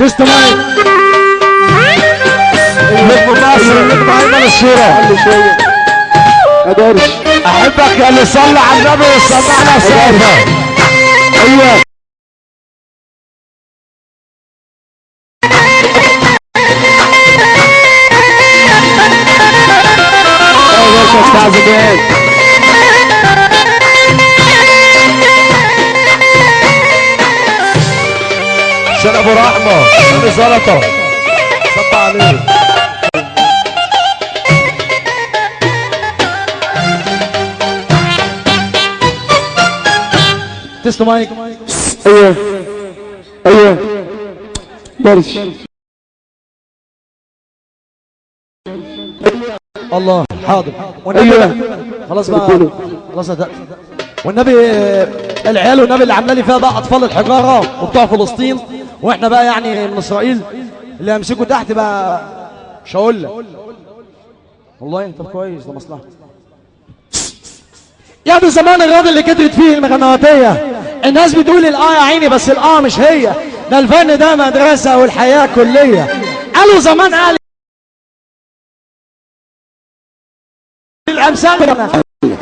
تسلم عليك. نجم مصر نجم ايمن الشيرة. ما دارش. احبك يا اللي صلى على النبي وسمعنا سافة. ايوه عشان ابو رحمه ابو زلطه صب عليه. تسلم مايك. ايوه ايوه دارش. الله حاضر. والنبي ايوه خلاص بقى خلاص صدقت. والنبي العيال والنبي اللي عامله لي فيها بقى اطفال الحجاره وبتوع فلسطين، واحنا بقى يعني من اسرائيل اللي هيمسكوا تحت بقى مش هقول لك والله. انت كويس ده مصلحه. يا ده زمان الراجل اللي كترت فيه المغنواتيه، الناس بتقول الاه يا عيني بس الاه مش هي، ده الفن ده مدرسه والحياه كليه. قالوا زمان قال الامثال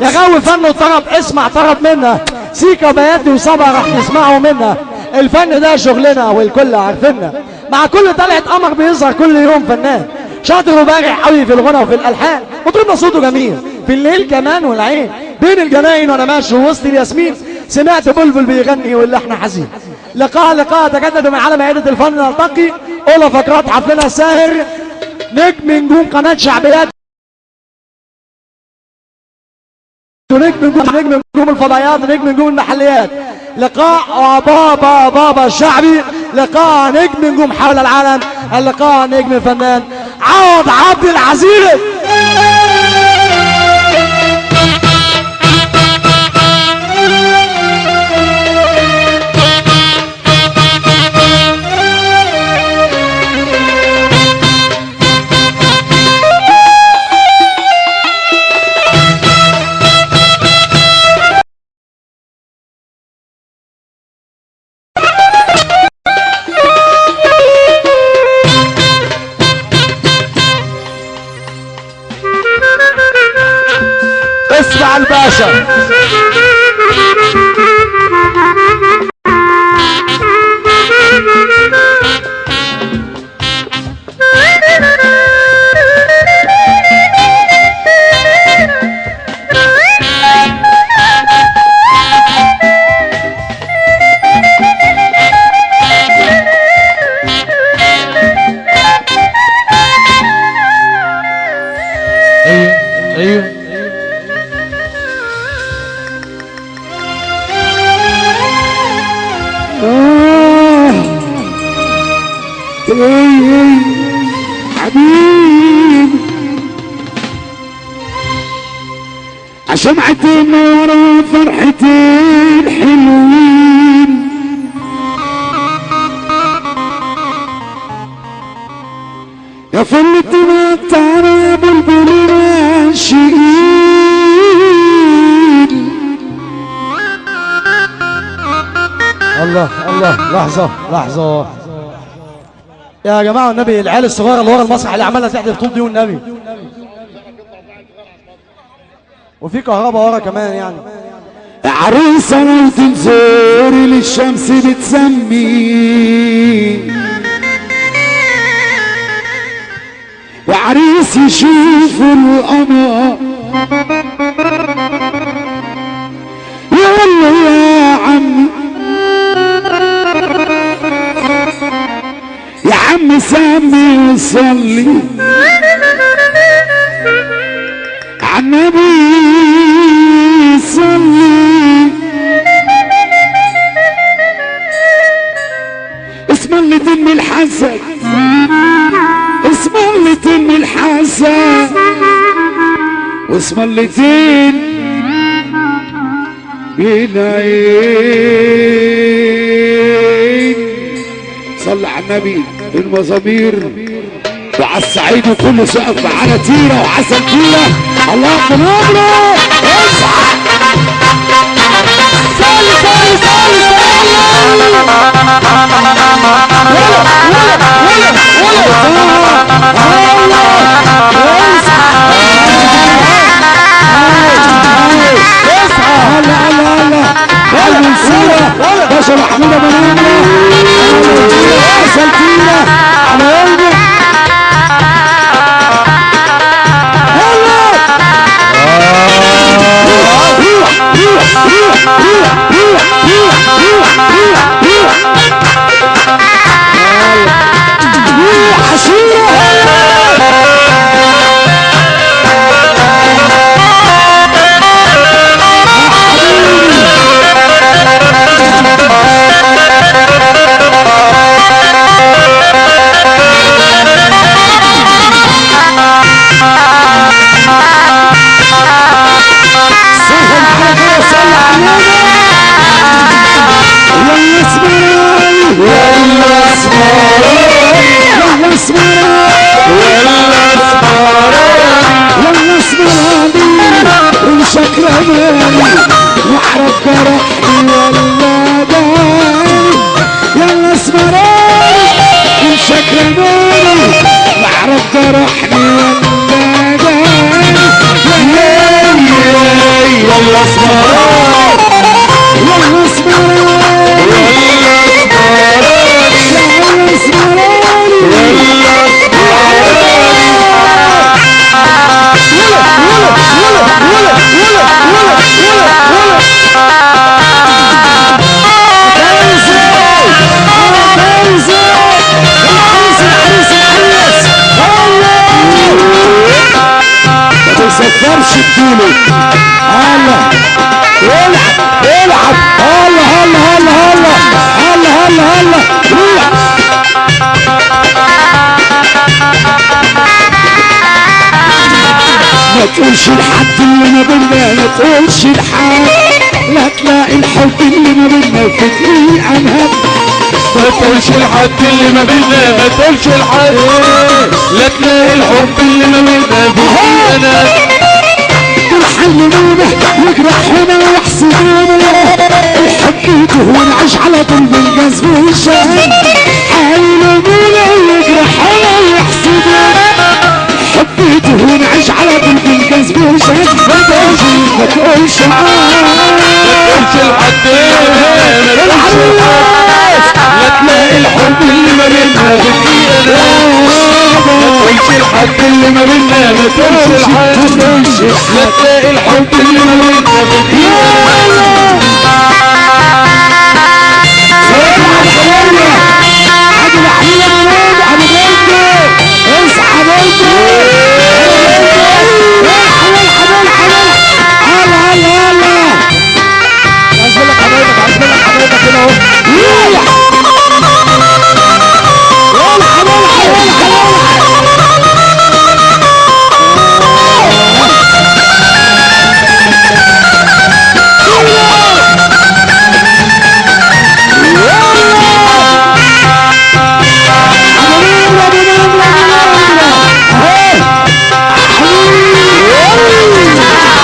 يا غاوي فن وطرب اسمع طرب منها، سيكا بياتي وصبا راح نسمعه منها. الفن ده شغلنا والكل عارفيننا، مع كل طلعة قمر بيظهر كل يوم فنان شاطر وبارع قوي في الغنى وفي الالحان، مطربنا صوته جميل في الليل كمان والعين، بين الجناين وانا ماشي وسط الياسمين سمعت بلبل بيغني واللحن حزين. لقاء تجدد من عالم عيادة الفن نلتقي. اولى فقرات حفلنا الساهر نجم نجوم قناه شعبيات، نجم نجوم الفضائيات، نجم نجوم المحليات. لقاء بابا الشعبي، لقاء نجم نجوم حول العالم، اللقاء نجم الفنان عوض عبد العزيز. اسمع الباشا. ايوه حبيبي شمعتين ورا فرحتين حلوين، يا فلت ما بتعرى بلبل العاشقين. الله لحظة يا جماعة والنبي، العيال الصغيرة اللي ورا المسرح اللي عمالة تحدف طول دي والنبي، وفي كهرباء ورا كمان يعني. عروسة لو تنزوري للشمس بتسمي، وعريس يشوف القمر يقول له يا عم يا عم سمي وصلي عالنبي صلي. اسم اللي تم الحسن، اسم اللي تم الحسن، واسم اللي تم بالعين. صلى على النبي بالمزامير وعلى السعيد وكل سقف معانا تيره وعسل تيره. الله اكبر اصحى صلي صلي صلي صلي. باشا محمود ابو نمره سلطينه على قلبي ما تقولش لحد اللي ما بينا ما تقولش لحد لا تلاقي الحب اللي ما بينا في دقيقة انهب ما تقولش لحد اللي ما بينا ما تقولش لحد لا تلاقي الحب اللي ما بينا في دقيقة انهب ترحلونا ويجرحونا ويحسدونا الحب يدهون عيش على طول بالجذب والشهد حيلونا ويجرحونا ويحسدونا الحب يدهون عيش على طول بالجذب والشهد ما تقولش ما تقولش لحد لا تلاقي الحب اللي ما بينا في دقيقة ما تقولش لحد اللي ما بينا ما تقولش لحد لا تلاقي الحب اللي ما بينا في دقيقة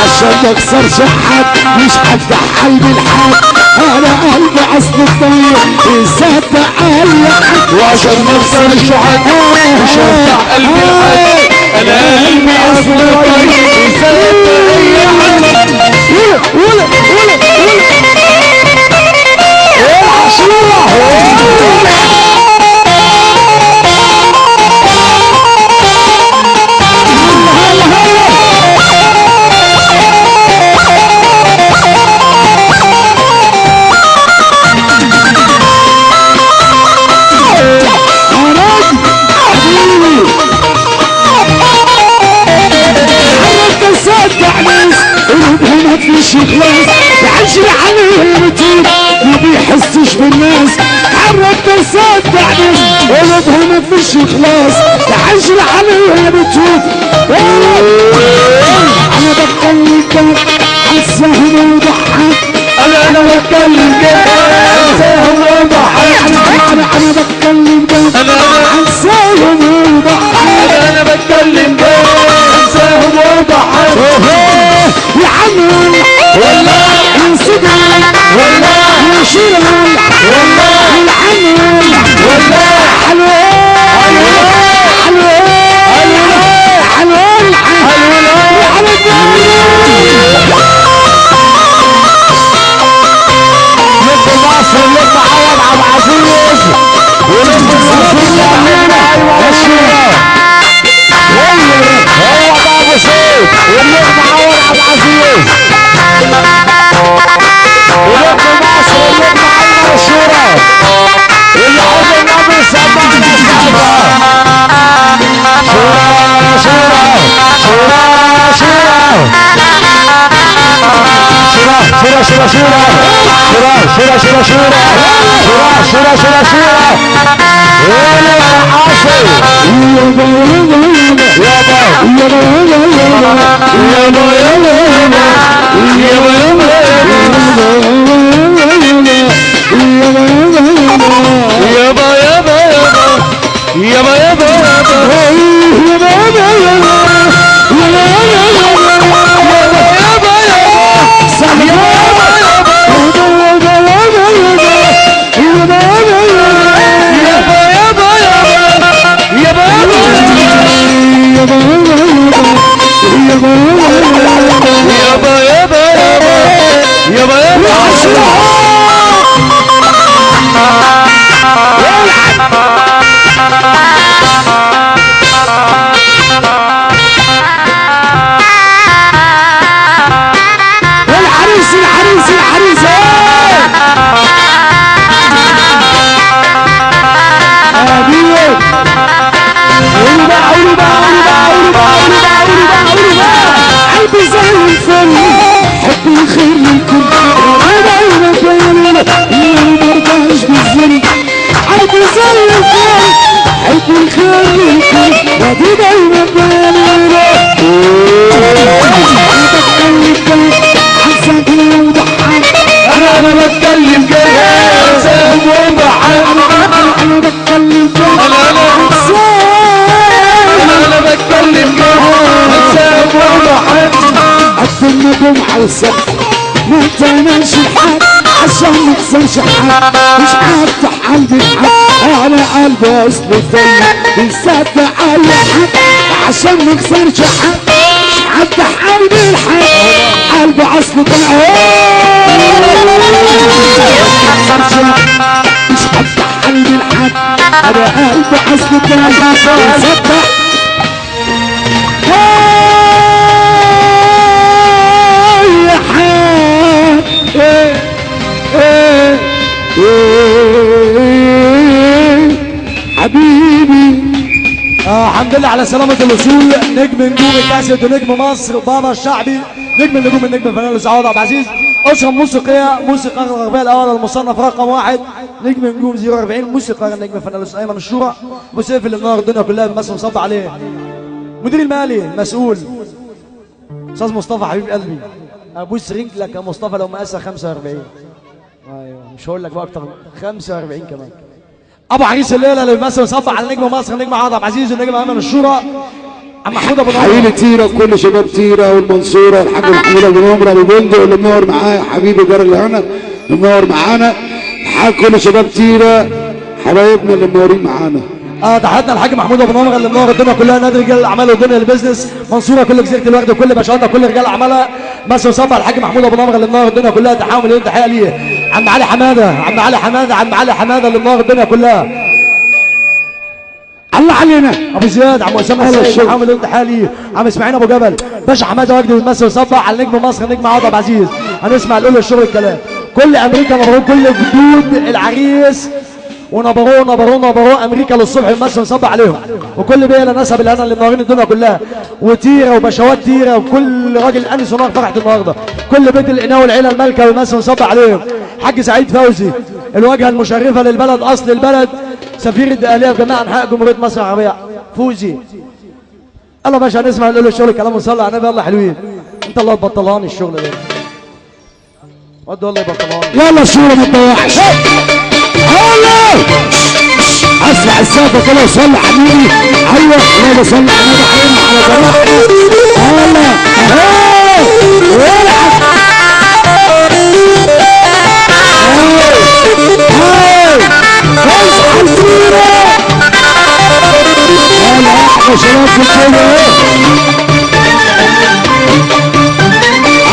عشان مكسرش حد مش هفتح قلبي لحد انا قلبي اصل الطيب يصدق اي حد وعشان مكسرش حد مش هفتح قلبي لحد انا قلبي اصل الطيب يصدق اي حد ولا مفيش خلاص يعجل عليه الرتيب ما بيحسش بالناس حرك تصدع ناس قلوبها مفيش خلاص يعجل عليه الرتيب انا بتكلم كده عن سهم وضحك انا بتكلم كده عن سهم وضحك انا بتكلم كده عن سهم وضحك انا بتكلم كده عن سهم وضحك يا عم والله يا سيدي والله يا شيران والله العمل والله حلو حلو حلو مصر اللي عزيز ولف المصري ايوه الشورى هو ده ابو سيف والنجم عمر عبد العزيز ونجم مصر والنجم ايمن الشورى اللي عود النبي سبع شورى شورى شورى شورى شورى شورى شورى شورى شورى شورى شورى شورى شورى يا عاصي يابا يابا ما تعملش الحق عشان ما تخسرش حق مش هفتح قلبي الحق على قلبي اصل الدنيا بيصدق اي حق عشان ما تخسرش حق مش هفتح قلبي الحق قلبي اصل الدنيا مش هفتح قلبي الحق على قلبي اصل الدنيا بيصدق حبيبي الحمد لله على سلامة الوصول. نجم نجوم الكاسيت ونجم مصر بابا الشعبي نجم النجوم النجم الفنان الاستاذ عبد العزيز. أسرة موسيقية موسيقى الغربية الأول المصنف رقم 1 نجم نجوم 040 موسيقى النجم الفنان الاستاذ أيمن الشورى. أبو سيف اللي منور الدنيا كلها بمصر مصب عليه. مدير المالي المسؤول أستاذ مصطفى حبيب قلبي. أبوس رجلك يا مصطفى لو مقاسها 45. ايوه مش هقول لك بقى اكتر 45 كمان. ابو عريس الليله اللي بيمثل ويصفح على نجم مصر نجم عبد العزيز والنجم ايمن الشورى عم محمود ابو نور. حبيبي تيره وكل شباب تيره والمنصوره الحاج محمود ابو نمره ابو بندق اللي منور معايا حبيبي جار اللي هنا اللي منور معانا الحاج كل شباب تيره حبايبنا اللي منورين معانا. تحياتنا الحاج محمود ابو نمره اللي منور الدنيا كلها نادي رجال الاعمال والدنيا البيزنس منصوره كل جزيره الورد وكل باشواتها كل رجال اعمالها مصر وصفح الحاج محمود ابو نمره اللي منور الدنيا كلها. تحيه مليون تحيه ليه عم علي حماده عم علي حماده عم علي حماده اللي منور الدنيا كلها. الله علينا ابو زياد عم اسامه السيد تحيه مليون تحيه ليه عم اسماعيل ابو جبل باشا حماده وجدي بيمثل ويصفح على نجم مصر نجم عبد العزيز. هنسمع نقول الشغل الكلام كل امريكا مبروك كل جدود العريس ونبروه امريكا للصبح بيمثل ويصبح عليهم وكل بيئه نسب الهنا اللي منورين الدنيا كلها وتيره وبشوات تيره وكل راجل انس ونار فرحه النهارده كل بيت القناوي والعيله المالكه بيمثل ويصبح عليهم. حاج سعيد فوزي الواجهه المشرفه للبلد اصل البلد سفير الدقهليه في جميع انحاء جمهوريه مصر العربيه فوزي. الله باشا هنسمع نقول له الشغل كلام ونصلي على النبي. يلا حلوين انت الله تبطلهاني الشغل ده ود والله يبطلهاني. يلا الصوره ما تضيعش يلا اسمع السقف كده وصلي حبيبي. ايوه لا بصلي حبيبي علينا على جراحه يلا والعب اصحى الصوره يلا احنا شباب في الكوره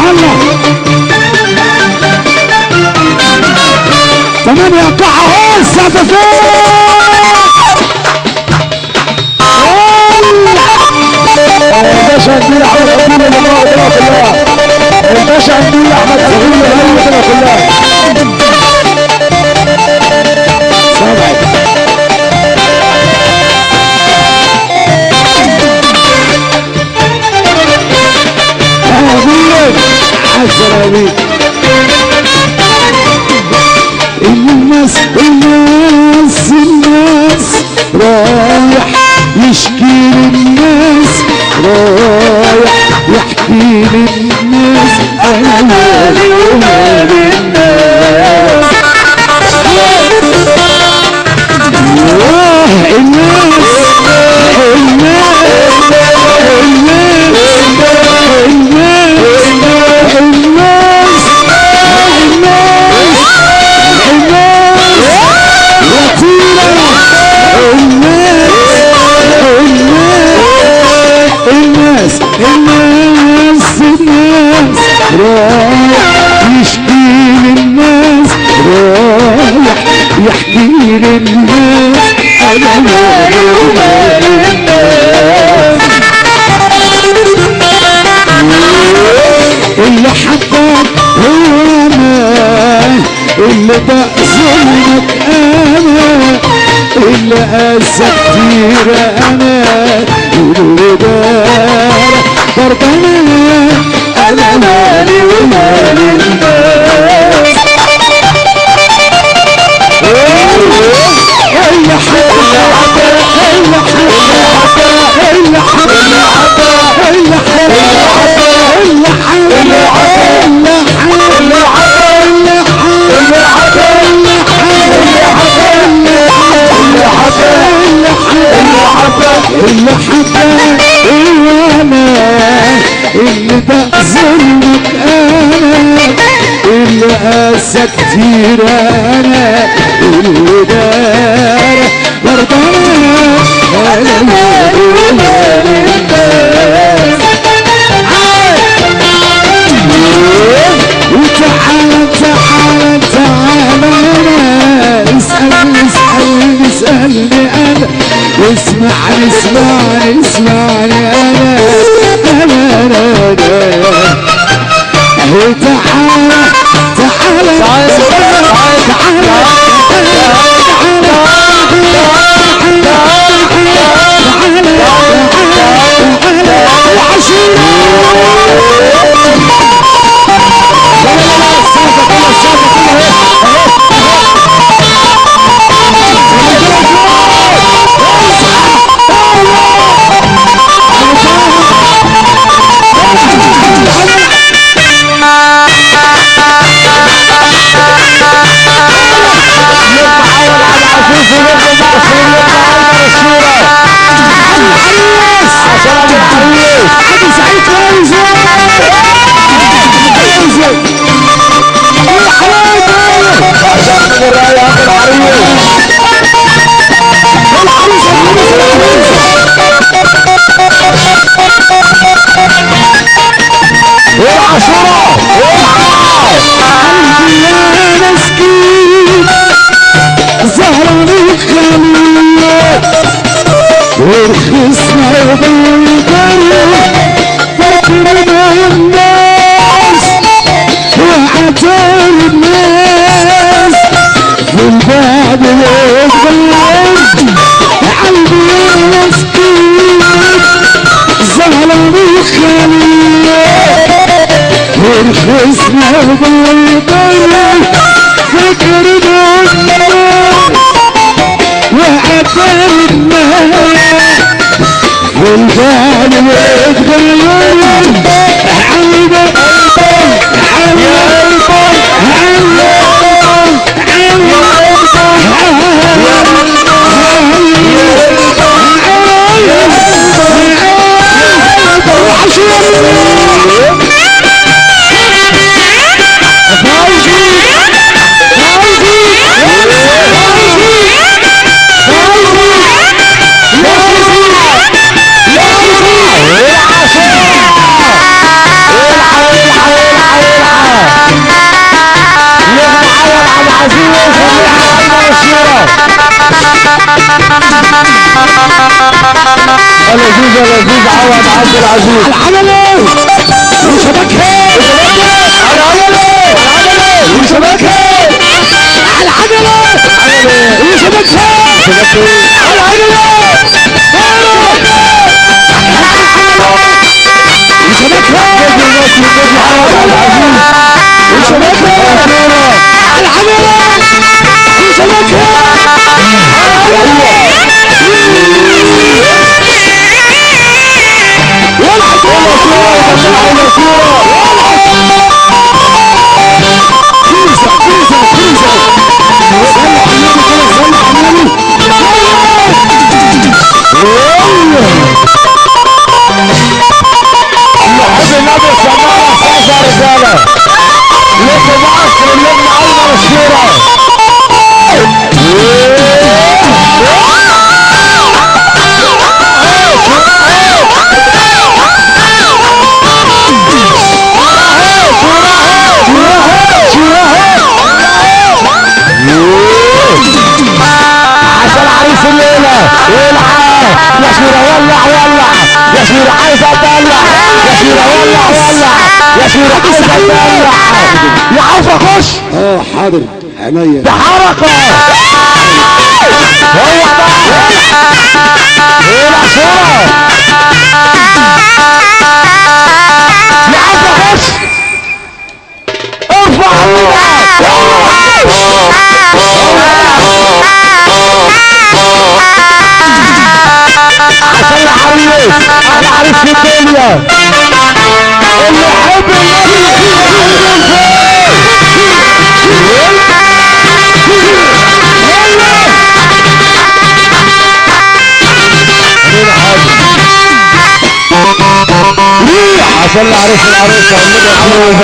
الله 8 قاعه وسع الباشا نديل احمد حبيب اللي كلها الباشا نديل احمد حبيب اللي كلها عالسلامين الناس رايح يشكي للناس رايح يحكي للناس انا مالي ومال الناس رايح يشكي للناس رايح يحكي للناس انا مالي ومال الناس اللي حبك هو انا اللي بقى ظلمك انا اللي قاسى كتير انا اللي دار ضربنا انا مالي ومال الناس اللي حبك اللي حبك اللي حبك اللي اللي حبك وانا اللي بقى ظلمك انا اللي قاسى كتير انا اللي دار برضانا انا مالي ومال الناس وتعال تعال تعال انا اسألني اسألني انا اسمعني اسمعني اسمعني انا تعال تعال ورخصنا بالقرية فكرنا الناس وعتاب الناس في البعد يتغير قلبي مسكين ظلم الخلية ورخصنا بالقرية فكرنا الناس وعتاب الناس والبال يتغير حلبك حلبك لذيذ يا لذيذ عوض عبد العزيز. العملي وشبكها العملي وشبكها العملي وشبكها يا عاوز اخش. حاضر عينيا بحركه هو بقى ايه العصيرة يا عاوز اخش. ارفع عشان العريس احلى عريس في الدنيا اللي يحب عشان العريس العروسة اللي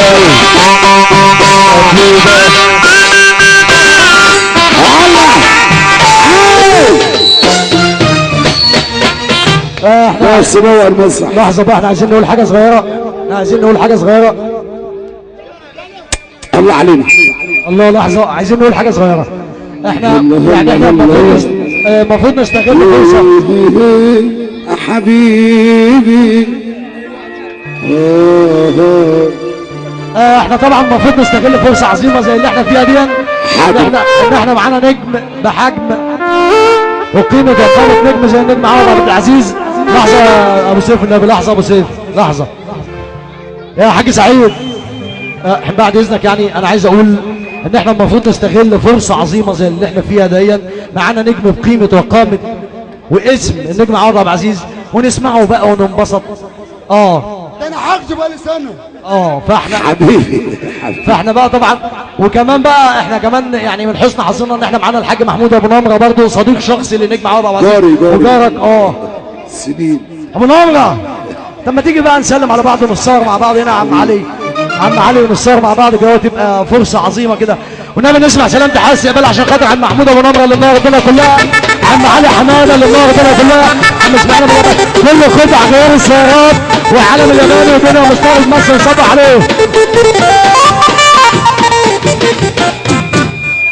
بس نوع المسرح. لحظة بقى، احنا عايزين نقول حاجة صغيرة، احنا عايزين نقول حاجة صغيرة. الله علينا. الله، لحظة، عايزين نقول حاجة صغيرة. احنا يعني احنا المفروض نستغل فرصة. حبيبي احنا طبعا المفروض نستغل فرصة عظيمة زي اللي احنا فيها دي، ان احنا معانا نجم بحجم وقيمة وقامة نجم زي النجم عوض عبد العزيز. لحظة يا ابو سيف النبي، لحظة ابو سيف، لحظة يا حاج سعيد. بعد اذنك، يعني انا عايز اقول ان احنا المفروض نستغل فرصة عظيمة زي اللي احنا فيها دي. معانا نجم بقيمة وقامة واسم النجم عوض عبد العزيز، ونسمعه بقى وننبسط. ده انا حافظه بقالي سنة. فاحنا حبيبي فاحنا بقى طبعا، وكمان بقى احنا كمان يعني من حسن حظنا ان احنا معانا الحاج محمود ابو نمره، برضه صديق شخصي لنجم عوض عبد العزيز وجارك. سنين ابو نمره، طب ما تيجي بقى نسلم على بعض ونصور مع بعض هنا يا عم علي، عم علي، ونصور مع بعض كده، تبقى فرصه عظيمه كده. ونبي نسمع سلامة حاسس يا بلا عشان خاطر عم محمود ابو نمره اللي النهارده الدنيا كلها، عم علي حماده اللي النهارده الدنيا كلها، عم اسماعيل كل قطع غير السيارات وعالم الياباني ودنيا مستعرض مصر نصبح عليه.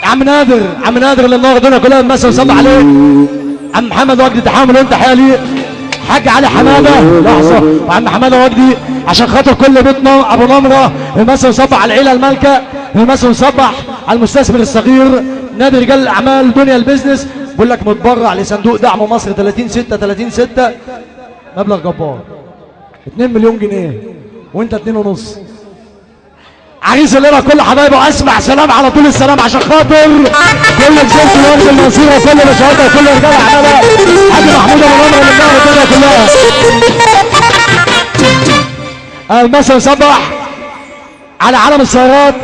عم نادر، عم نادر اللي النهارده الدنيا كلها مصر نصبح عليه. عم محمد وجدي تحامل وانت حالي. حاج علي حماده، لحظه، وعم حماده وجدي عشان خاطر كل بيتنا ابو نمره المثل نصبح على العيله المالكه، المثل نصبح على المستثمر الصغير، نادي رجال الاعمال، دنيا البيزنس. بقول لك متبرع لصندوق دعم مصر 30/6 مبلغ جبار 2 مليون جنيه وانت 2.5. عريس الليله كل حبايبه، اسمع سلام على طول السلام عشان خاطر كل جزيره الارض المنصوره وكل مشاهدها وكل رجال اعمالها. حاج محمود ابو نمره اللي بنعمل الدنيا كلها. المثل نصبح على عالم السيارات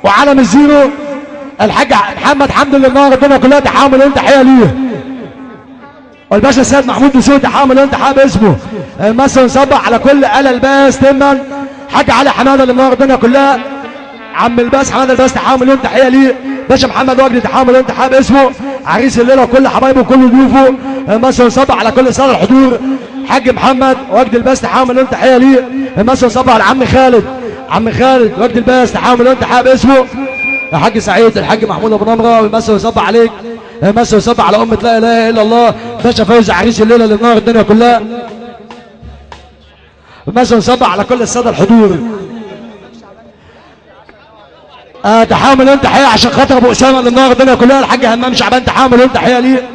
وعالم الزيرو، الحاج محمد حمد اللي النهارده الدنيا كلها تحامل وانت تحيه ليه. والباشا السيد محمود دسوقي تحامل وانت حابب اسمه. المثل نصبح على كل آلة الباس تما، حاج علي حماده اللي النهارده الدنيا كلها، عم الباس حماده الباس تحامل وانت تحيه ليه. باشا محمد وجدي تحامل وانت حابب اسمه. عريس الليله وكل حبايبه وكل ضيوفه. المثل نصبح على كل ساده الحضور، حاج محمد وجدي الباس تحامل وانت تحيه ليه. المثل نصبح على عم خالد، عم خالد وجدي الباس تحامل وانت حابب اسمه. يا حاج سعيد الحاج محمود ابو نمره، والمثل نصبح عليك مسا وسبع على أمة لا إله إلا الله باشا فوزي عريس الليلة اللي منور الدنيا كلها. مسا وسبع على كل السادة الحضور. تحامل انت تحية عشان خاطر ابو اسامه اللي منور الدنيا كلها. الحاج همام شعبان تحامل انت تحية ليه.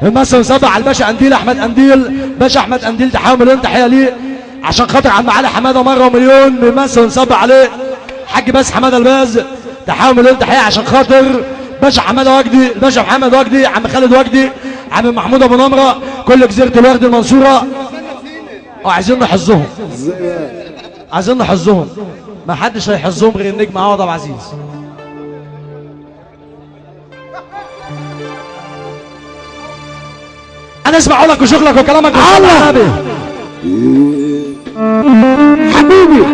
مسا وسبع على الباشا قنديل احمد قنديل. باشا احمد قنديل تحامل انت تحية ليه عشان خاطر عم علي حماده مره ومليون. مسا ونصب عليه حاج بس حماده الباز تحامل انت تحية عشان خاطر باشا حماده وجدي. الباشا محمد وجدي عم خالد وجدي عم محمود ابو نمره كل جزيره الورد المنصوره. وعايزين نحظهم عايزين نحظهم ما حدش هيحظهم غير النجم عوض ابو عزيز. انا اسمع لك وشغلك وكلامك حبيبي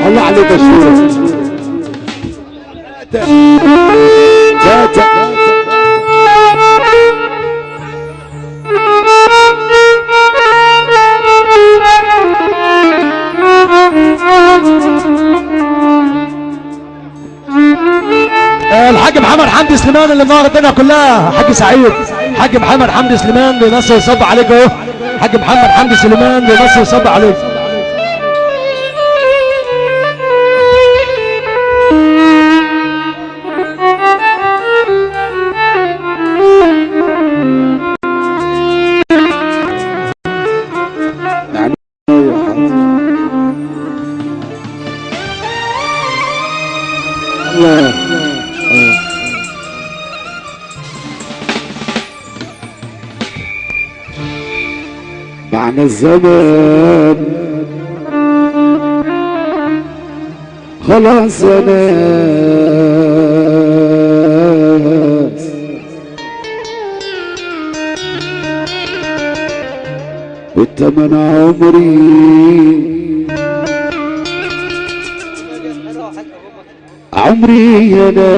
الله عليك يا شيخ. الحاج محمد حمدي سليمان اللي منور الدنيا كلها. حاج سعيد حاج محمد حمدي سليمان بيمسي ويصب عليك اهو. حاج محمد حمدي سليمان بيمسي ويصب عليك. معنى الزمان خلاص يا ناس والتمن عمري يا ناس.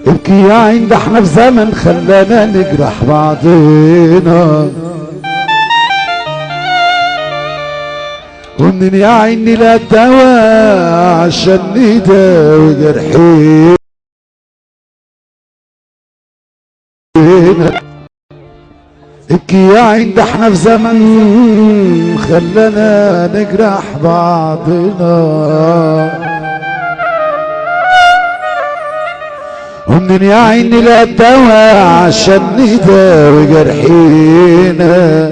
ابكي يا عين ده احنا في زمن خلانا نجرح بعضنا ومنين يا عيني لا دواء عشان نداوي جرحينا. ابكي يا عين ده احنا في زمن خلانا نجرح بعضنا ومنين يا عيني لا دواء عشان نداوي جرحينا.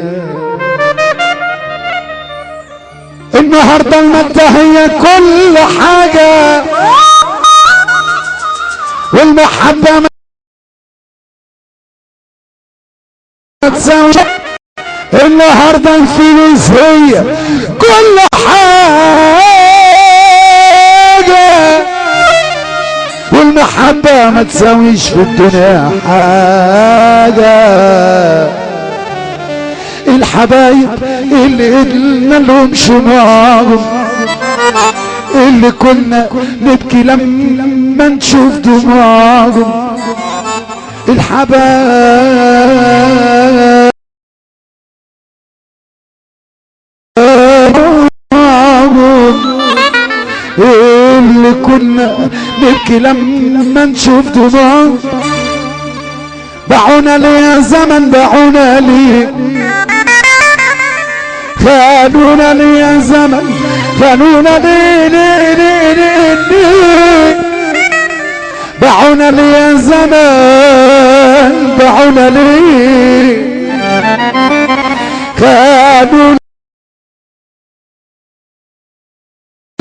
النهارده المادة هي كل حاجة والمحبة ما تساوي. النهارده الفلوس هي كل حاجة والمحبة ما تساويش في الدنيا حاجة. الحبايب اللي قلنا لهم شمعهم اللي كنا نبكي لما نشوف دموعهم. الحبايب اللي كنا نبكي لما نشوف دموعهم باعونا ليه يا زمن باعونا ليه خانونا ليه يا زمن خانونا ليه ليه ليه ليه ليه باعونا ليه يا زمن باعونا ليه خانونا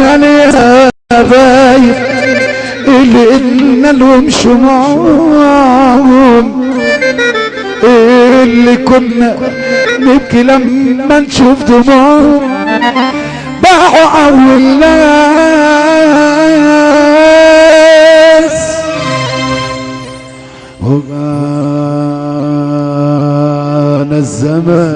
ليه يا حبايب اللي قلنا لهم شمعهم اللي كنا نبكي لما نشوف دموعهم باعوا اول ناس وبانا الزمان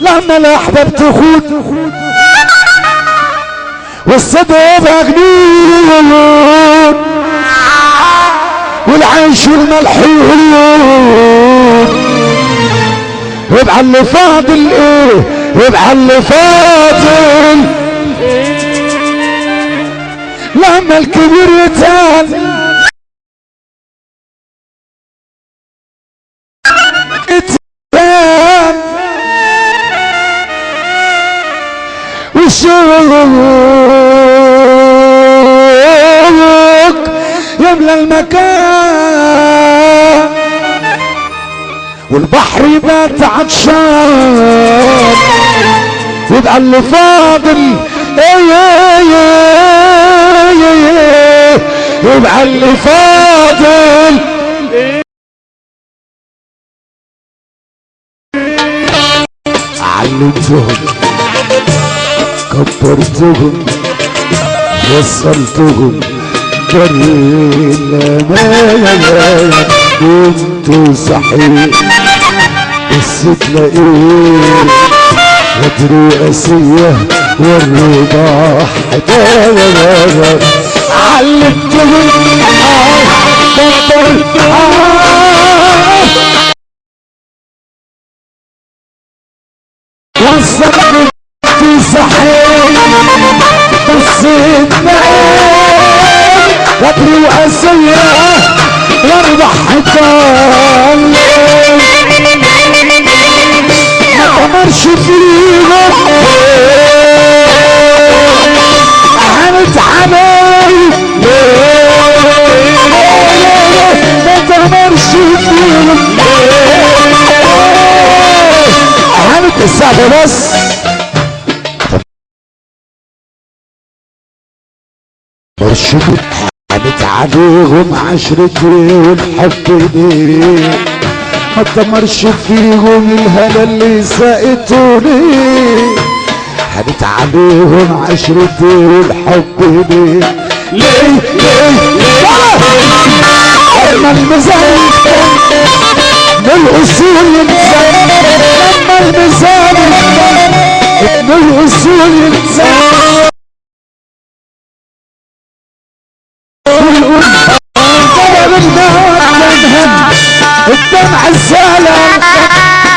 لما الاحباب تخوض والصدق مجنون والعيش والملحون يبقى اللي فاضل ايه يبقى اللي فاضل لما الكبير يتهان والشوق يملى المكان والبحر يبات عطشان يبقى اللي فاضل يبقى اللي فاضل علمتهم كبرتهم وصلتهم بر الأمان كنتوا صحيح بس تلاقيه غدر وقاسية والرضا حكاية علمتهم وصلتهم صحيح بس تلاقيه غدر وقاسية والرضا حكاية ما تمرش فيهم هنتعامل ما تمرش فيهم السعد بس مرشد هنتعاملهم عشرتي والحب ليه ما تمرش فيهم الهنا اللي ساقتوني هنتعاملهم عشرتي والحب ليه ليه لما الميزان من الاصول يتزن لما الميزان من الاصول يتزن الدمع الزالة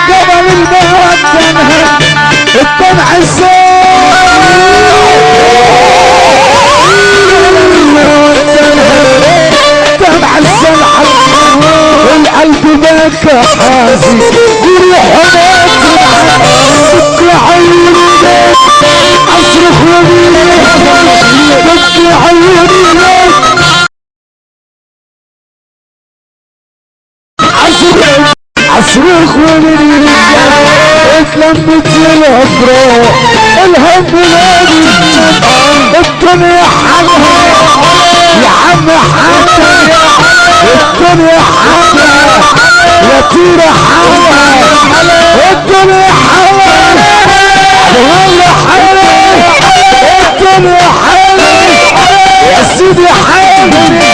قبل الموت تنهد الدمع الدمع الزلع القلب بكى حازي يروح بكى عيوني اصرخ وبيلي بكى عيوني اصرخ وللرجال اتلمت الافراح الهم بلادي الدنيا حالها يا عم حالها الدنيا حالها يا تيرة حالها الدنيا حالها والله حالها الدنيا حالها يا سيدي حالها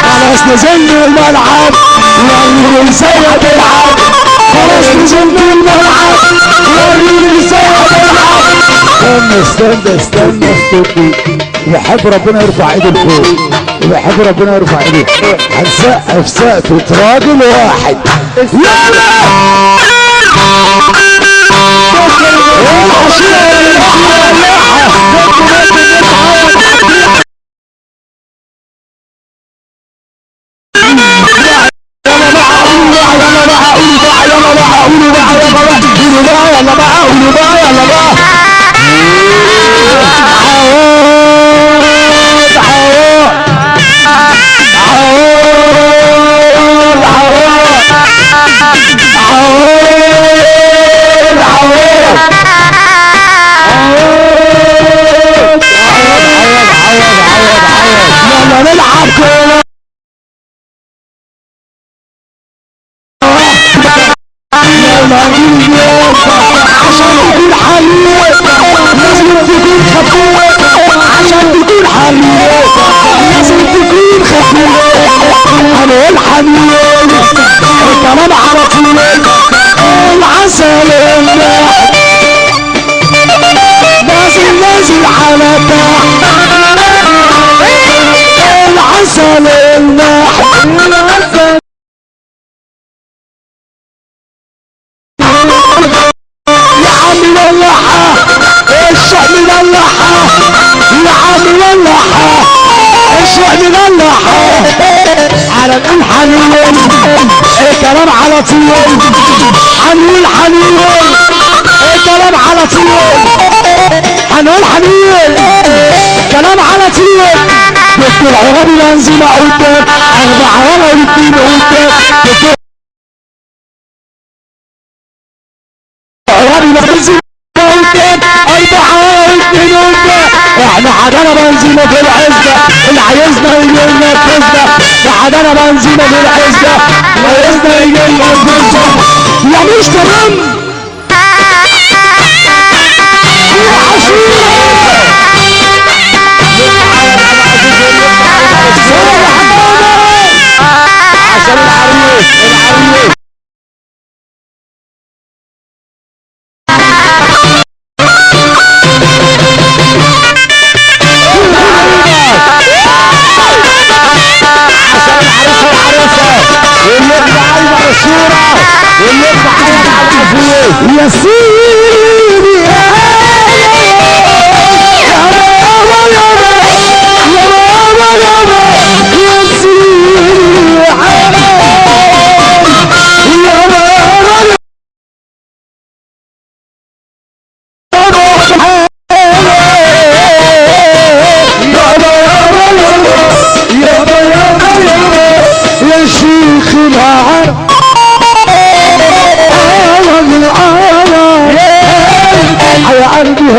خلاص نزلنا الملعب واللي سيد العب خلاص نزلنا الملعب واللي سيد العب استنى يحب ربنا يرفع ايده لفوق يحب ربنا يرفع ايده هنسقف سقفة راجل واحد يلا يلا نلعب كورة يلا عشان تكون حريق لازم تكون خفيف عشان تكون حريق لازم تكون خفيف هنقول حنين الكلام على طول العسل نازل على تحت العسل النحل يا عم ولعها الشعب ملحها يا عم ولعها الشعب ملحها على الحنين الكلام على طول هنقول حنين الكلام على طول هنقول حنين كلام على طول دكتور عربي بنزيمة قدام 4 ولا 2 قدام دكتور عربي بنزيمة قدام 4 ولا 2 قدام احنا عدنا بنزيمة في العزة اللي عايزنا يجيلنا الكذبة عدنا بنزيمة في العزة اللي عايزنا يجيلنا الكذبة يا مش تمام يا عشيرة عشان العريس يا سيدي يا بابا يا بابا يا بابا يا سيدي يا بابا يا شيخ العرب يا قلبي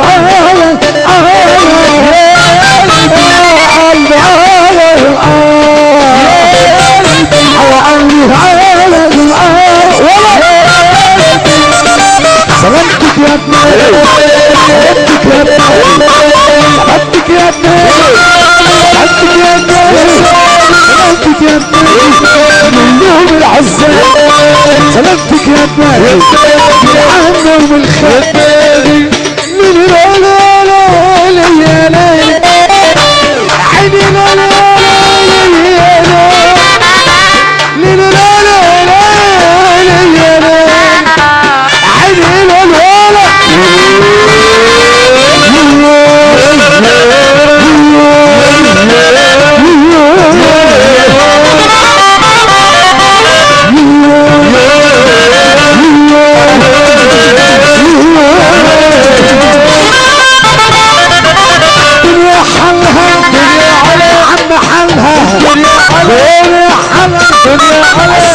سلامتك يا ابني سلامتك يا ابني سلامتك يا ابني سلامتك يا ابني من يوم العزة سلامتك يا ابني بالعنا وبالخير من لا لا لا لا يا لا عيني لا لا لا يا لا لا لا لا يا لا عيني لا لا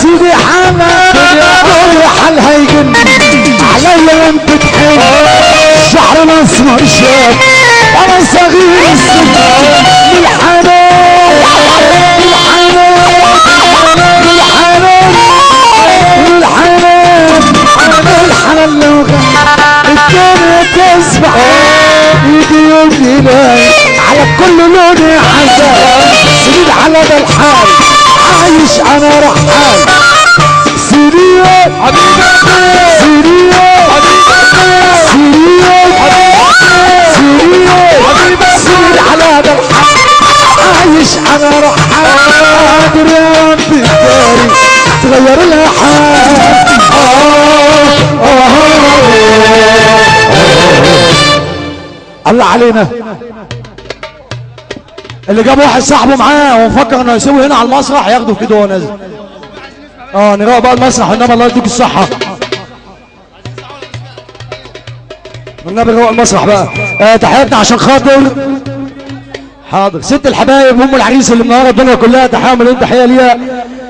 سيدي حنا دنيا حالها يجن عليا وانت تحن شعر الاسمر شاب انا صغير السن بالحنان الحنان لو الدنيا تسبح ايدي يدي على كل لون حزان سيد على ذا الحال عايش انا رحال سيريا سيريا سيد على ذا الحال عايش انا رحال قادر يا رب الداري تغير الحال الله علينا اللي جاب واحد صاحبه معاه ومفكر انه يسيبه هنا على المسرح ياخده في كده وهو نازل. نروح بقى المسرح والنبي الله يديك الصحة. والنبي نروح المسرح بقى. تحياتنا عشان خاطر حاضر ست الحبايب ام العريس اللي منوره الدنيا كلها، تحيه مليون تحيه ليها،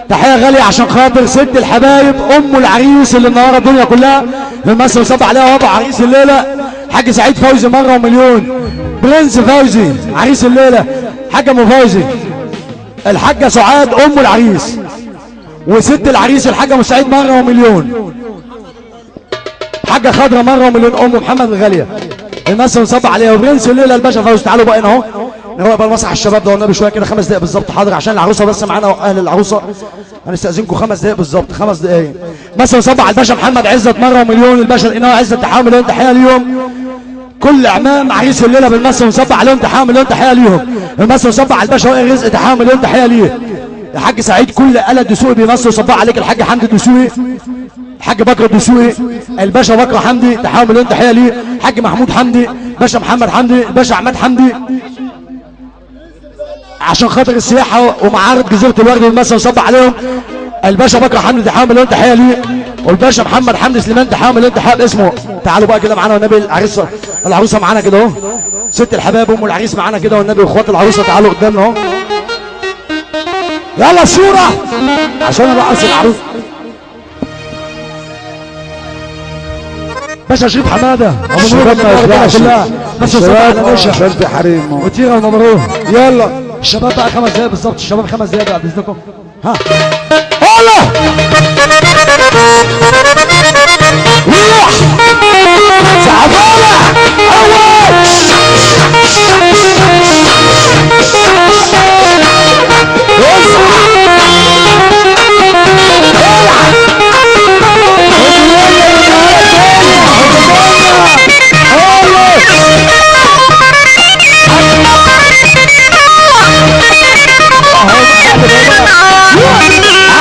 تحيه غاليه عشان خاطر ست الحبايب ام العريس اللي منوره الدنيا كلها. في مصر صب عليها وضع عريس الليله حاج سعيد فوزي مره ومليون، برنس فوزي عريس الليله، حاج ابو فوزي الحاجة سعاد ام العريس، وست العريس الحاجة مساعد مرة ومليون، حاجة خضرة مرة ومليون، ام محمد الغالية المسا ونصب عليها، وبرنس الليلة الباشا فوز. تعالوا بقى هنا اهو نروح بقى المسرح الشباب ده والنبي شوية كده 5 دقايق بالظبط. حاضر عشان العروسة بس معانا واهل العروسة هنستأذنكم 5 دقايق بالظبط، 5 دقايق. مسا ونصب على الباشا محمد عزت مرة ومليون، الباشا القناوي عزت تحية مليون تحية اليوم. كل اعمام عريس الليله بالمسا ونصب عليهم تحيه مليون تحيه ليهم. المسا ونصب على الباشا وائل رزق تحيه مليون تحيه ليه. الحاج سعيد كل آلة دسوقي بيمسوا وصباح عليك. الحاج حمدي الدسوقي، الحاج بكر الدسوقي، الباشا بكر حمدي تحيه مليون تحيه ليه. الحاج محمود حمدي، باشا محمد حمدي، الباشا عماد حمدي عشان خاطر السياحه ومعارض جزيره الورد والمسا ونصب عليهم. الباشا بكر حمدي تحيه مليون تحيه ليه، والباشا محمد حمدي سليمان تحيه مليون تحيه باسمه. تعالوا بقى كده معانا والنبي العروسه معانا كده اهو، ست الحباب ام العريس معانا كده والنبي واخوات العروسه تعالوا قدامنا اهو. يلا الصوره عشان نرقص العروس. باشا شريف حماده ابو نور كلها باشا صباح عشان في حريم وطيره ومبروك. يلا الشباب بقى 5 دقايق بالظبط، الشباب 5 دقايق بعد اذنكم. ها الله روح زعبانه اول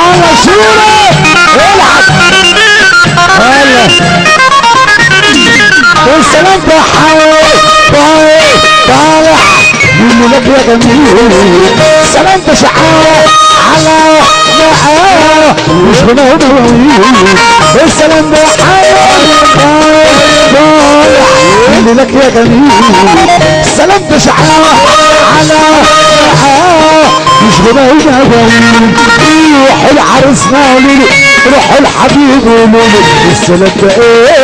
على صورة العب هلا والسلام طالع من لك يا جميل. سلام شعار على مش السلام طالع من لك يا جميل. سلام شعار على مش غنى روح العرسنا وليلي روح الحبيب وليلي. السلام ده ايه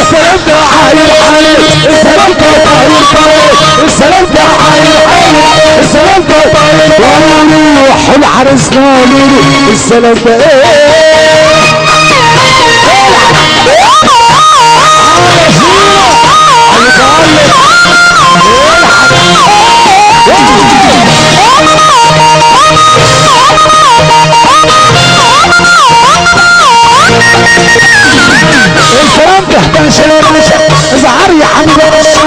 السلام ده عايل عايل السلام ده عايل عايل السلام ده عايل عايل السلام ده عايل روح العرسنا وليلي. السلام ده ايه السلام ده باشا باشا ازعار يا حبيبي باشا.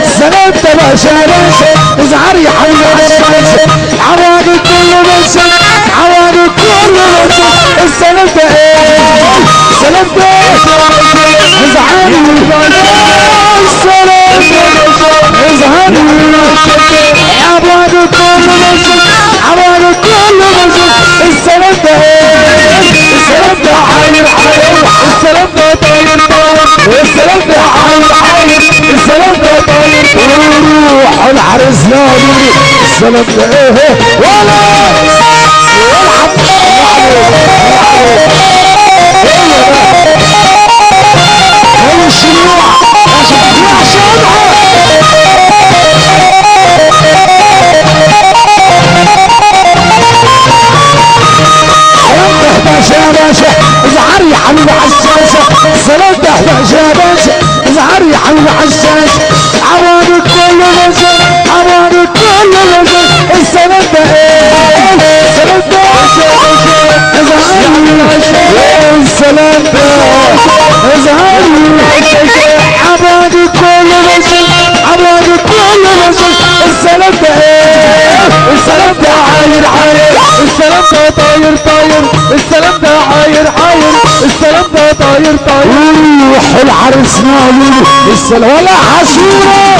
السلام ده باشا باشا ازعار يا حبيبي باشا. عواقب كله باشا عواقب كله باشا. السلام ده ايه السلام ده ازعار السلام ده ازعار عواقب كله باشا عواقب كله باشا. السلام ده ايه السلام ده عاير عاير السلام ده طاير طاير السلام ده عاير عاير السلام ده طاير روح العرس نادي. السلام ده ايه ولا الشيوع يا شباب باشا باشا ازعر يا حبيبي عالشاشة. السلام ده باشا باشا ازعر يا حبيبي عالشاشة. عوارض كله باشا عوارض كله باشا. السلام ده ايه السلام ده ازعر السلام ده ازعر عوارض كله باشا عوارض كله باشا. السلام ده ايه السلام ده عاير عاير السلام ده طاير طاير السلام ده عاير عاير السلام ده طاير طاير روح العرس نادي. السلام ولا حشوره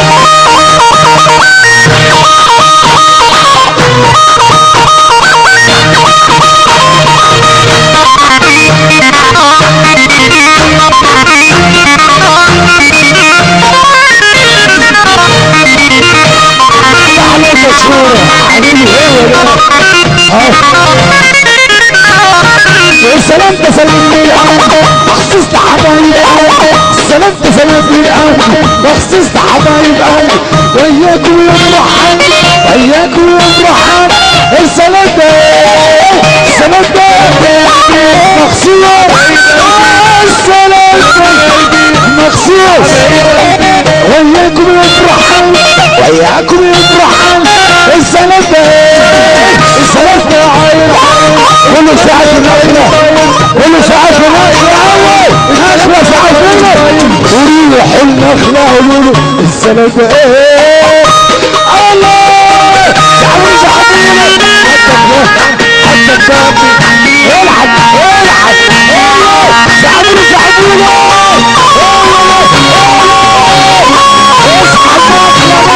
السلام تسلم لي مخصوص لحبايب قلبي. السلام تسلم لي مخصوص لحبايب قلبي. وياكم يا ام محمد وياكم يا ام محمد. السلام وياكم يفرحان وياكم يفرحان السلام ده السلام ده عاير كله ساعة النخلة كله ساعة النخلة النخلة ساعة النخلة وريحوا النخلة قولوا السلام ده الله تعالوا زعبينا حتى الدابي العب العب زعبينا زعبينا اصحى نخلة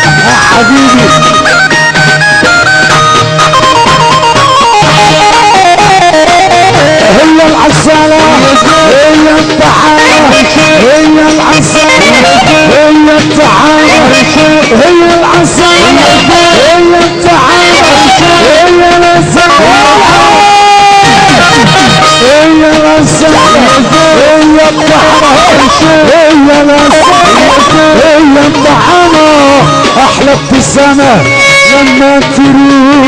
نخلة حبيبي هي العسالة هي الطحانة هي العسالة هي الطحانة هي العسالة هي الطحانة هي العسالة هي العسالة هي الطحانة هي العسالة هي الطحانة احلى ابتسامة لما تروح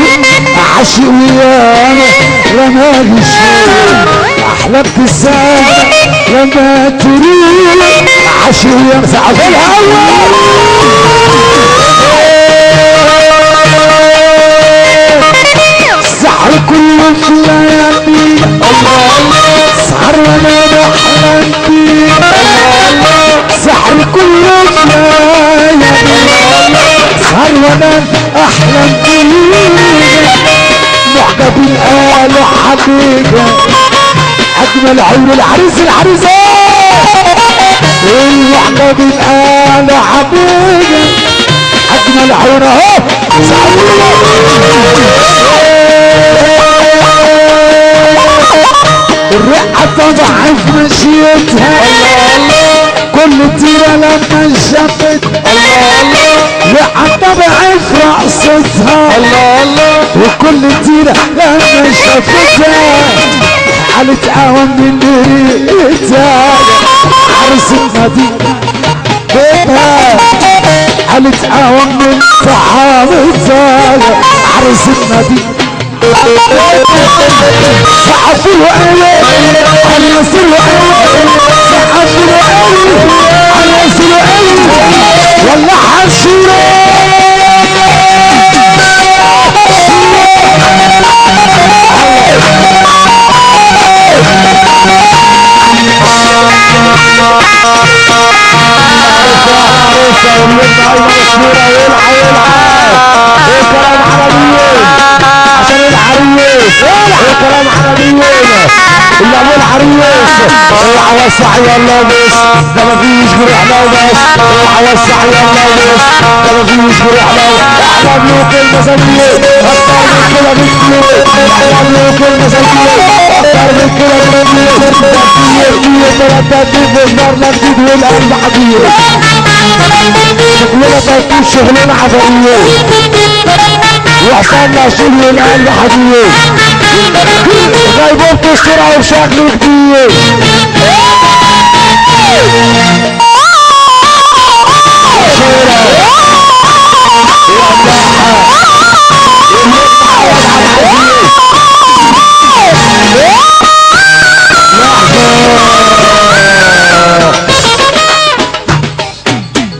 عاشق ويانا رمالي الشوق احلى ابتسامة لما تروح عاشق ويانا ساعة في الهوا سحر كله في الليالي سحر وانا بحلم بيه سحر كله في الليالي سهر وانا احلم بيه محجبين قالوا حبيبه اجمل عيون العريس العريسه المحجبين قالوا حبيبه اجمل عيون اهو الرقه طبعا في مشيتها كل تيرة لما شافت وحتى بعيد رقصتها وكل تيرة لما شافتها قالت قوام من ريقتها عرستنا دي بيتها قالت قوام من طعامتها عرستنا دي سقفوا له قوي خلصوا له قوي سقفوا له قوي خلصوا له قوي ولا حشره كلام عربيين اللي عمل عريس اوعى وسع يلا بس ده مفيش غير احنا وبس اوعى وسع يلا بس ده مفيش غير احنا احلى ملوك المسامير اكتر من كده بكتير احلى ملوك المسامير اكتر من كده بكتير كتير تردد في النار لا جديد والقلب حبيب شغلنا ترتيب شغلنا عفاريت وحصلنا شغل والقلب حبيب غيبوبة السرعة وشكله جديد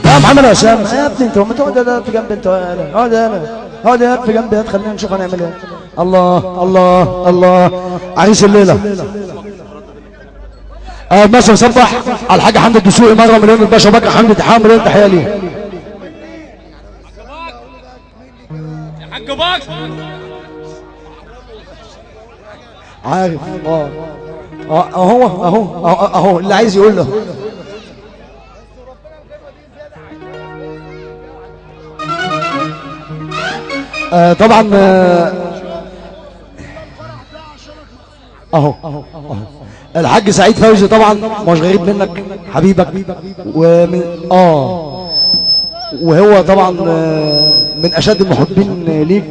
يا محمد هشام يا ابني انت ما تقعد في جنب انت اقعد اقعد في جنبي خلينا نشوف هنعمل ايه. الله الله الله عريس الليله ماشي مصبح على الحاج حمد الدسوقي مره مليون الباشا بكر حمد تحام مليون تحيه ليه يا حاج باكر عارف اهو اللي عايز يقول له طبعا اهو الحاج سعيد فوزي طبعا مش غريب منك حبيبك ومن وهو طبعا من اشد المحبين ليك.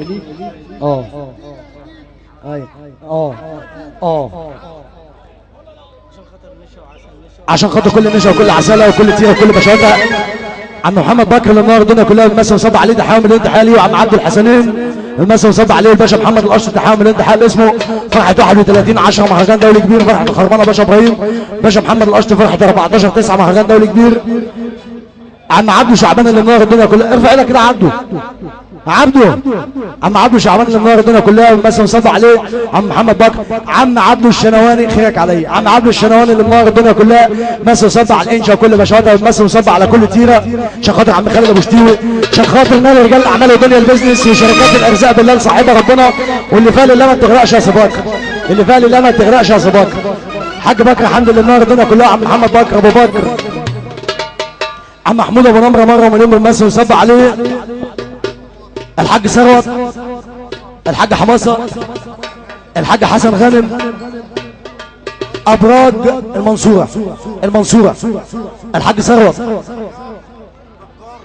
عشان خاطر كل نشا وكل عساله وكل تيره وكل بشواتها. عم محمد بكر اللي النهارده الدنيا كلها بتمثل وصب عليه تحاول من الانتحال ليه. وعم عبد الحسنين المثل وصب عليه الباشا محمد الاشرف تحاول من الانتحال اسمه فرحه 31/10 مهرجان دولي كبير. فرحه الخربانه باشا ابراهيم باشا محمد الاشرف فرحه 14/9 مهرجان دولي كبير. عم عبده شعبان اللي منور الدنيا كلها. ارفع ايدك كده عبده عم عبده شعبان اللي منور الدنيا كلها والمثل وصب عليه عم محمد بكر. عم عبده الشنواني خيرك عليا. عم عبده الشنواني اللي منور الدنيا كلها مثل وصب على الانشا وكل باشواتها والمثل وصب على كل تيره. عشان خاطر عم خالد ابو شتيوي. عشان خاطر نال رجال الاعمال ودنيا البيزنس وشركات الارزاق بالله صاحبها ربنا. واللي فال الله ما تغرقش يا صباك. اللي فال الله ما تغرقش يا صباك. حاج بكر حمد اللي منور الدنيا كلها. عم محمد بكر ابو بكر. عم محمود ابو نمره مره ومليون بالمثل وصب عليه. الحاج ثروت الحاج حماسه الحاج حسن غانم ابراج المنصوره الحاج ثروت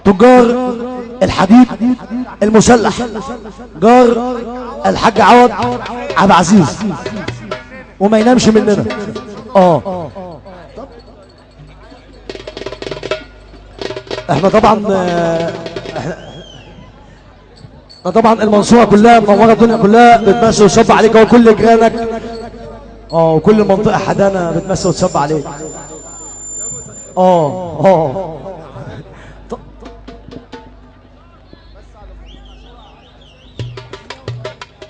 تجار الحديد المسلح جار الحاج عوض عبد العزيز وما ينامش مننا. احنا طبعا المنصوره كلها منوره الدنيا كلها بتمثل وتصب عليك وكل جيرانك وكل المنطقه حدانا بتمثل وتصب عليك.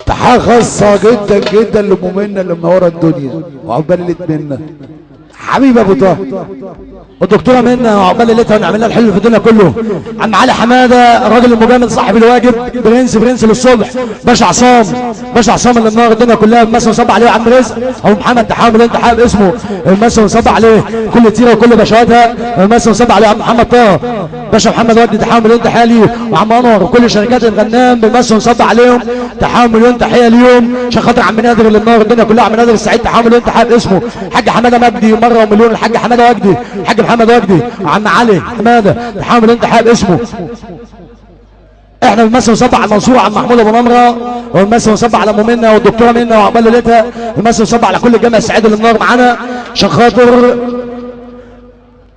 تحية خاصة جدا جدا لمؤمنة اللي منورة الدنيا وعقبال اللي تمنى حبيب ابو طه والدكتوره منى وعقبال ليلتها ونعمل لها الحلو في الدنيا كله. عم علي حماده الراجل المجامل صاحب الواجب برنس للصبح. باشا عصام اللي منور الدنيا كلها المثل وصب عليه. وعم رزق او محمد تحامل انتحاب اسمه المثل وصب عليه كل تيره وكل باشواتها المثل وصب عليه. عم محمد طه باشا محمد وجدي تحامل انتحالي. وعم انور وكل شركات الغنام بالمثل وصب عليهم تحامل تحيه ليهم. عشان خاطر عم نادر اللي منور الدنيا كلها. عم نادر السعيد تحامل انتحاب اسمه حاج حماده مجدي مره ومليون. الحاج حماده وجدي الحاج محمد وجدي. وعم علي حماده تحامل انتحاب اسمه. احنا بنمثل وصب على المنصوره عم محمود ابو نمره ونمثل وصب على مؤمنه والدكتوره منى وعقبال ليلتها. نمثل وصب على كل الجامعه السعيد اللي منور معانا. عشان خاطر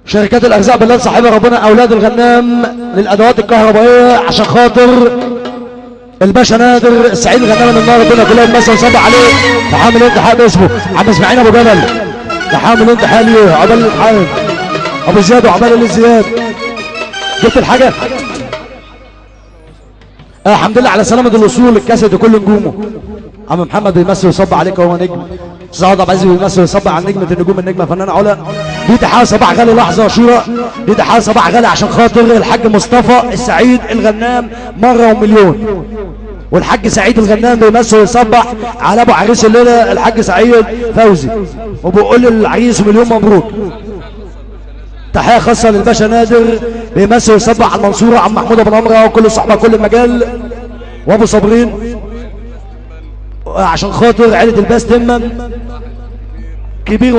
شركات الارزاق بالله صاحبها ربنا اولاد الغنام للادوات الكهربائيه. عشان خاطر الباشا نادر السعيد الغنام اللي منور الدنيا كلها نمثل وصب عليه تحامل انتحاب اسمه. عم اسماعيل ابو جبل تحامل انتحالي عقبال الحال ابو زياد وعقبال الزياد. جبت الحاجه الحمد لله على سلامه الوصول الكاسيت وكل نجومه. عم محمد بيمثل ويصب عليك وهو نجم. استاذ عبد العزيز بيمثل ويصب على نجمه النجوم النجمه فنان علا. دي تحيه صباح غالي لحظه شورى. دي تحيه صباح غالي عشان خاطر الحاج مصطفى السعيد الغنام مره ومليون. والحاج سعيد الغنام بيمثل ويصبح على ابو عريس الليله الحاج سعيد فوزي وبيقول للعريس مليون مبروك. تحيه خاصه للباشا نادر بيمثل ويصبح على المنصوره عم محمود ابو نمره وكل الصحبه كل المجال وابو صابرين. عشان خاطر عيله الباس تمم كبير